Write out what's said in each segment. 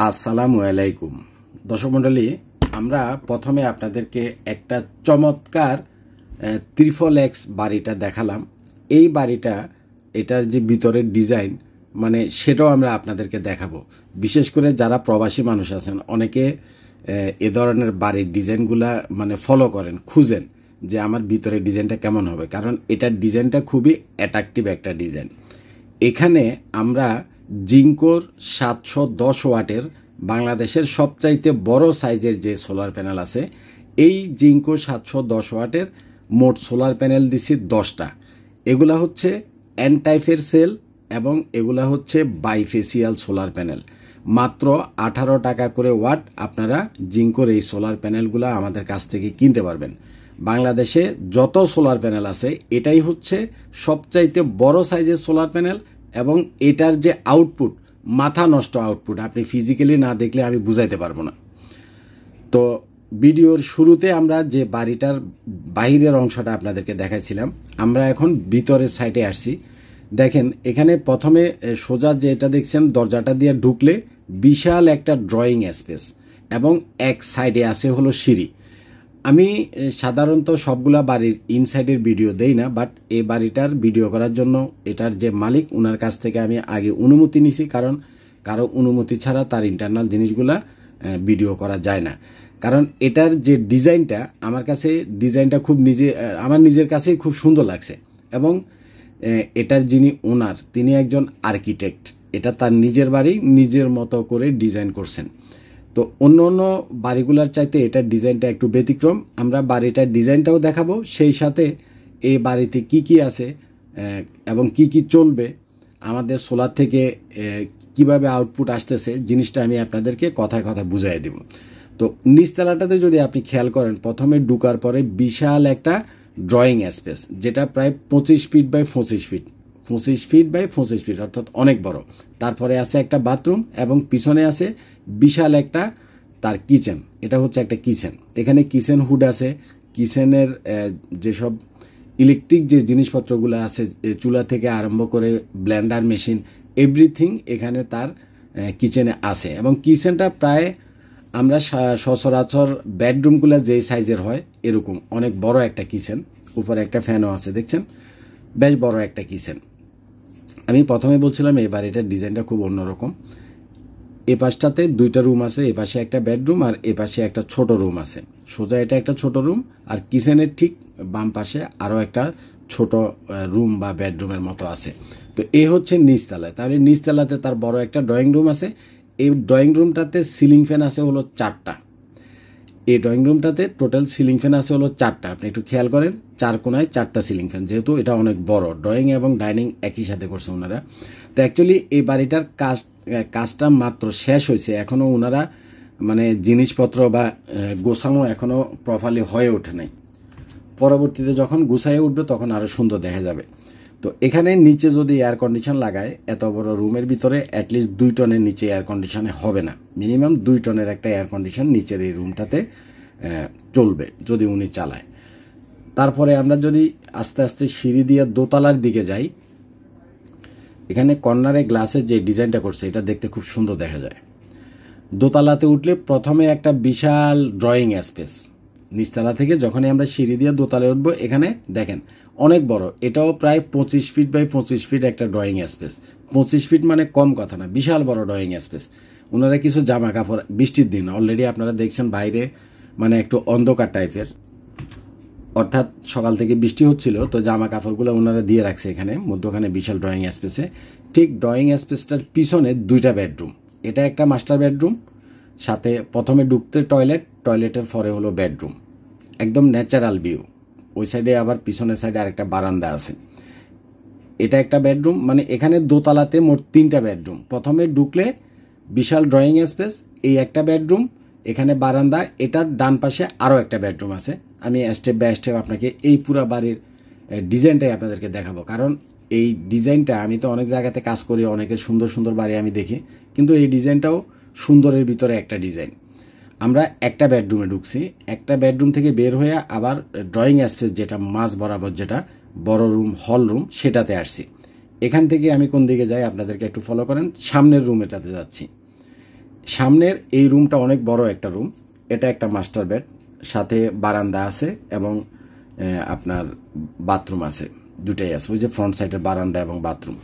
আসসালামু আলাইকুম দর্শক মণ্ডলী, আমরা প্রথমে আপনাদেরকে একটা চমৎকার ত্রিফল এক্স বাড়িটা দেখালাম। এই বাড়িটা এটার যে ভিতরের ডিজাইন সেটাও আমরা আপনাদেরকে দেখাবো। বিশেষ করে যারা প্রবাসী মানুষ আছেন, অনেকে এ ধরনের বাড়ির ডিজাইনগুলা ফলো করেন, খুঁজেন যে আমার ভিতরের ডিজাইনটা কেমন হবে, কারণ এটার ডিজাইনটা খুবই অ্যাট্রাকটিভ একটা ডিজাইন। এখানে আমরা জিঙ্কোর 710 ওয়াটের বাংলাদেশের সবচাইতে বড় সাইজের যে সোলার প্যানেল আছে, এই জিঙ্কো 710 ওয়াটের মোট সোলার প্যানেল দিছি 10টা। এগুলা হচ্ছে এন টাইপের সেল এবং এগুলা হচ্ছে বাইফেসিয়াল সোলার প্যানেল। মাত্র 18 টাকা করে ওয়াট আপনারা জিঙ্কোর এই সোলার প্যানেলগুলা আমাদের কাছ থেকে কিনতে পারবেন। বাংলাদেশে যত সোলার প্যানেল আছে এটাই হচ্ছে সবচাইতে বড় সাইজের সোলার প্যানেল, এবং এটার যে আউটপুট, মাথা নষ্ট আউটপুট, আপনি ফিজিক্যালি না দেখলে আমি বুঝাইতে পারবো না। তো ভিডিওর শুরুতে আমরা যে বাড়িটার বাইরের অংশটা আপনাদেরকে দেখাইছিলাম, আমরা এখন ভিতরের সাইডে আসছি। দেখেন, এখানে প্রথমে সোজা যেটা দেখছেন, দরজাটা দিয়ে ঢুকলে বিশাল একটা ড্রয়িং স্পেস এবং এক সাইডে আছে হলো সিঁড়ি। আমি সাধারণত সবগুলা বাড়ির ইনসাইডের ভিডিও দেই না, বাট এই বাড়িটার ভিডিও করার জন্য এটার যে মালিক, ওনার কাছ থেকে আমি আগে অনুমতি নিছি, কারণ কারো অনুমতি ছাড়া তার ইন্টারনাল জিনিসগুলা ভিডিও করা যায় না। কারণ এটার যে ডিজাইনটা, আমার কাছে ডিজাইনটা আমার নিজের কাছেই খুব সুন্দর লাগছে, এবং এটার যিনি ওনার, তিনি একজন আর্কিটেক্ট। এটা তার নিজের বাড়ি, নিজের মতো করে ডিজাইন করছেন। তো অন্য অন্য বাড়িগুলোর চাইতে এটার ডিজাইনটা একটু ব্যতিক্রম। আমরা বাড়িটার ডিজাইনটাও দেখাবো, সেই সাথে এই বাড়িতে কি কি আছে এবং কি কি চলবে, আমাদের সোলার থেকে কিভাবে আউটপুট আসতেছে, জিনিসটা আমি আপনাদেরকে কথায় কথায় বুঝাই দেব। তো নিচতলাটাতে যদি আপনি খেয়াল করেন, প্রথমে ঢুকার পরে বিশাল একটা ড্রয়িং স্পেস, যেটা প্রায় 25 feet by 25 feet, 25 feet by 25 feet, অর্থাৎ অনেক বড়। তারপরে আছে একটা বাথরুম এবং পিছনে আছে বিশাল একটা তার কিচেন। এটা হচ্ছে একটা কিচেন। এখানে কিচেন হুড আছে, কিচেনের যেসব ইলেকট্রিক যে জিনিসপত্রগুলো আছে, চুলা থেকে আরম্ভ করে ব্লেন্ডার মেশিন, এভরিথিং এখানে তার কিচেনে আছে। এবং কিচেনটা প্রায় আমরা সচরাচর বেডরুমগুলো যেই সাইজের হয় এরকম অনেক বড় একটা কিচেন। উপরে একটা ফ্যানও আছে, দেখছেন, বেশ বড় একটা কিচেন। আমি প্রথমে বলছিলাম এই বাড়িটার ডিজাইনটা খুব অন্যরকম। এ পাশটাতে 2টা রুম আছে, এ পাশে একটা বেডরুম আর এ পাশে একটা ছোট রুম আছে। সোজা এটা একটা ছোট রুম, আর কিচেনের ঠিক বাম পাশে আরও একটা ছোট রুম বা বেডরুমের মতো আছে। তো এ হচ্ছে নিচতলায়। তাহলে নিচতলাতে তার বড় একটা ড্রয়িং রুম আছে। এই ড্রয়িং রুমটাতে সিলিং ফ্যান আছে হলো 4টা। এই ড্রয়িং রুমটাতে টোটাল সিলিং ফ্যান আছে হলো 4টা। আপনি একটু খেয়াল করেন, 4 কোনায় 4টা সিলিং ফ্যান, যেহেতু এটা অনেক বড়। ড্রয়িং এবং ডাইনিং একই সাথে করছে ওনারা। তো অ্যাকচুয়ালি এই বাড়িটার কাজটা মাত্র শেষ হয়েছে, এখনও ওনারা জিনিসপত্র বা গোছানো এখনও প্রপারলি হয়ে ওঠে নাই। পরবর্তীতে যখন গুছাইয়ে উঠবে তখন আরও সুন্দর দেখা যাবে। তো এখানে নিচে যদি এয়ার কন্ডিশন লাগায়, এত বড় রুমের ভিতরে অ্যাটলিস্ট 2 টনের নিচে এয়ার কন্ডিশনে হবে না। মিনিমাম 2 টনের একটা এয়ার কন্ডিশন নিচের এই রুমটাতে চলবে যদি উনি চালায়। তারপরে আমরা যদি আস্তে আস্তে সিঁড়ি দিয়ে দোতলার দিকে যাই, এখানে কর্নারে গ্লাসের যে ডিজাইনটা করছে এটা দেখতে খুব সুন্দর দেখা যায়। দোতলাতে উঠলে প্রথমে একটা বিশাল ড্রয়িং স্পেস। নিচতলা থেকে যখনই আমরা সিঁড়ি দিয়ে দোতলায় উঠবো, এখানে দেখেন অনেক বড়, এটাও প্রায় 25 ফিট বাই 25 ফিট একটা ড্রয়িং স্পেস। 25 ফিট কম কথা না, বিশাল বড় ড্রয়িং স্পেস। ওনারা কিছু জামা কাপড়, বৃষ্টির দিন অলরেডি আপনারা দেখছেন বাইরে একটু অন্ধকার টাইপের, অর্থাৎ সকাল থেকে বৃষ্টি হচ্ছিল, তো জামা কাপড়গুলো ওনারা দিয়ে রাখছে এখানে মধ্যখানে বিশাল ড্রয়িং স্পেসে। ঠিক ড্রয়িং স্পেসটার পিছনে 2টা বেডরুম। এটা একটা মাস্টার বেডরুম, সাথে প্রথমে ঢুকতে টয়লেটের পরে হলো বেডরুম, একদম ন্যাচারাল ভিউ। ওই সাইডে আবার পিছনের সাইডে আরেকটা বারান্দা আছে। এটা একটা বেডরুম, এখানে দোতলাতে মোট 3টা বেডরুম। প্রথমে ঢুকলে বিশাল ড্রয়িং স্পেস, এই একটা বেডরুম, এখানে বারান্দা, এটার ডান পাশে আরও একটা বেডরুম আছে। আমি স্টেপ বাই স্টেপ আপনাকে এই পুরা বাড়ির ডিজাইনটাই আপনাদেরকে দেখাবো, কারণ এই ডিজাইনটা আমি তো অনেক জায়গাতে কাজ করি, অনেকের সুন্দর সুন্দর বাড়ি আমি দেখি, কিন্তু এই ডিজাইনটাও সুন্দরের ভিতরে একটা ডিজাইন। আমরা একটা বেডরুমে ঢুকছি, একটা বেডরুম থেকে বের হয়ে আবার ড্রয়িং স্পেস, যেটা মাঝ বরাবর যেটা বড় রুম, হল রুম, সেটাতে আসছি। এখান থেকে আমি কোন দিকে যাই আপনাদেরকে একটু ফলো করেন, সামনের রুমেটাতে যাচ্ছি। সামনের এই রুমটা অনেক বড় একটা রুম। এটা একটা মাস্টার বেড, সাথে বারান্দা আছে এবং আপনার বাথরুম আছে, দুটাই আছে। ওই যে ফ্রন্ট সাইডের বারান্দা এবং বাথরুম।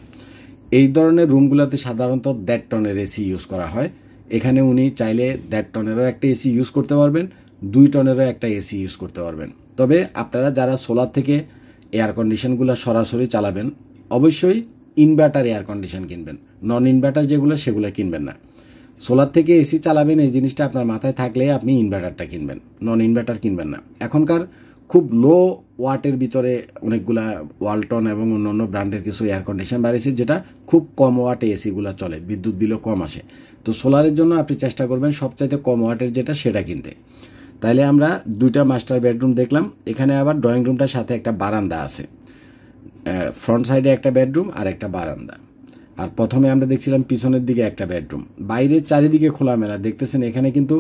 এই ধরনের রুমগুলোতে সাধারণত 1.5 টনের এসি ইউজ করা হয়। এখানে উনি চাইলে 1.5 টনেরও একটা এসি ইউজ করতে পারবেন, 2 টনেরও একটা এসি ইউজ করতে পারবেন। তবে আপনারা যারা সোলার থেকে এয়ার কন্ডিশনগুলো সরাসরি চালাবেন, অবশ্যই ইনভার্টার এয়ার কন্ডিশন কিনবেন। নন ইনভার্টার যেগুলো, সেগুলো কিনবেন না। সোলার থেকে এসি চালাবেন, এই জিনিসটা আপনার মাথায় থাকলে আপনি ইনভার্টারটা কিনবেন, নন ইনভার্টার কিনবেন না। এখনকার খুব লো ওয়াটের ভিতরে অনেকগুলা ওয়ালটন এবং অন্যান্য ব্র্যান্ডের কিছু এয়ার কন্ডিশন বাড়িয়েছে, যেটা খুব কম ওয়াটে এসিগুলো চলে, বিদ্যুৎ বিলও কম আসে। তো সোলারের জন্য আপনি চেষ্টা করবেন সবচাইতে কম ওয়াটের যেটা, সেটা কিনতে। তাইলে আমরা 2টা মাস্টার বেডরুম দেখলাম। এখানে আবার ড্রয়িং রুমটার সাথে একটা বারান্দা আছে, ফ্রন্ট সাইডে একটা বেডরুম আর একটা বারান্দা। আর প্রথমে আমরা দেখছিলাম পিছনের দিকে একটা বেডরুম। বাইরের চারিদিকে খোলামেলা দেখতেছেন। এখানে কিন্তু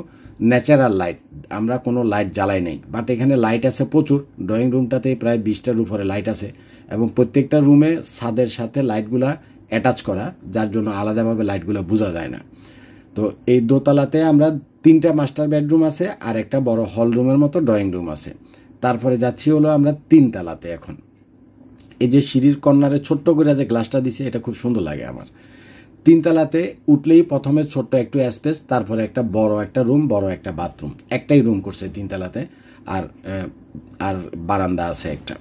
ন্যাচারাল লাইট, আমরা কোনো লাইট জ্বালাই নেই, বাট এখানে লাইট আছে প্রচুর। ড্রয়িং রুমটাতে প্রায় 20টার উপরে লাইট আছে এবং প্রত্যেকটা রুমে ছাদের সাথে লাইটগুলা অ্যাটাচ করা, যার জন্য আলাদাভাবে লাইটগুলো বোঝা যায় না। তো এই দোতলাতে আমরা 3টা মাস্টার বেডরুম আছে আর একটা বড় হল রুমের মতো ড্রয়িং রুম আছে। তারপরে যাচ্ছি হলো আমরা 3 তলাতে। এখন এই যে সিঁড়ির কর্নারে ছোট্ট করে যে গ্লাসটা দিছে, এটা খুব সুন্দর লাগে আমার। 3 তলাতে উঠলেই প্রথমে ছোট্ট একটু স্পেস, তারপরে একটা বড় একটা রুম, বড় একটা বাথরুম। একটাই রুম করছে 3 তলাতে, আর আর বারান্দা আছে একটা।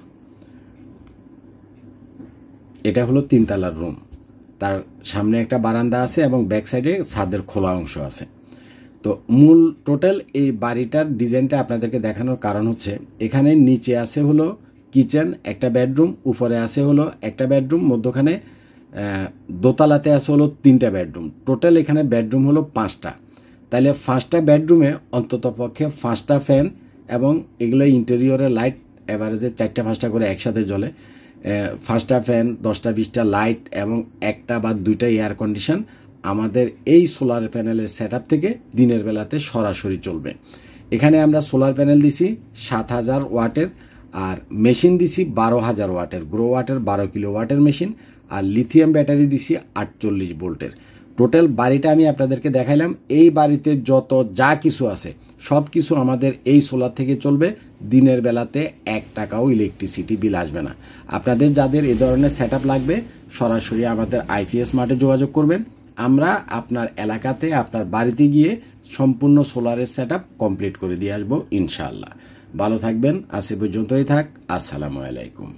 এটা হলো 3 তলার রুম। তার সামনে একটা বারান্দা আছে এবং ব্যাক সাইডে ছাদের খোলা অংশ আছে। তো মূল টোটাল এই বাড়িটার ডিজাইনটা আপনাদেরকে দেখানোর কারণ হচ্ছে, এখানে নিচে আছে হলো কিচেন, একটা বেডরুম, উপরে আছে হলো একটা বেডরুম, মধ্যখানে দোতলাতে আছে হলো 3টা বেডরুম। টোটাল এখানে বেডরুম হলো 5টা। তাহলে 5টা বেডরুমে অন্তত পক্ষে 5টা ফ্যান এবং এগুলো ইন্টেরিয়রের লাইট এভারেজে 4টা-5টা করে একসাথে জ্বলে। 5টা ফ্যান, 10টা-20টা লাইট এবং 1টা বা 2টা এয়ার কন্ডিশন আমাদের এই সোলার প্যানেলের সেটআপ থেকে দিনের বেলাতে সরাসরি চলবে। এখানে আমরা সোলার প্যানেল দিছি 7000 ওয়াটের, আর মেশিন দিছি 12000 ওয়াটের, গ্রো ওয়াটের 12 কিলো ওয়াটের মেশিন, আর লিথিয়াম ব্যাটারি দিছি 48 ভোল্টের। টোটাল বাড়িটা আমি আপনাদেরকে দেখাইলাম। এই বাড়িতে যত যা কিছু আছে সব কিছু আমাদের এই সোলার থেকে চলবে। দিনের বেলাতে 1 টাকাও ইলেকট্রিসিটি বিল আসবে না। আপনাদের যাদের এই ধরনের সেটআপ লাগবে, সরাসরি আমাদের আইপিএস মার্টে যোগাযোগ করবেন। আমরা আপনার এলাকাতে, আপনার বাড়িতে গিয়ে সম্পূর্ণ সোলারের সেটআপ কমপ্লিট করে দিয়ে আসবো ইনশাআল্লাহ। ভালো থাকবেন। আজ এ পর্যন্তই থাক। আসসালামু আলাইকুম।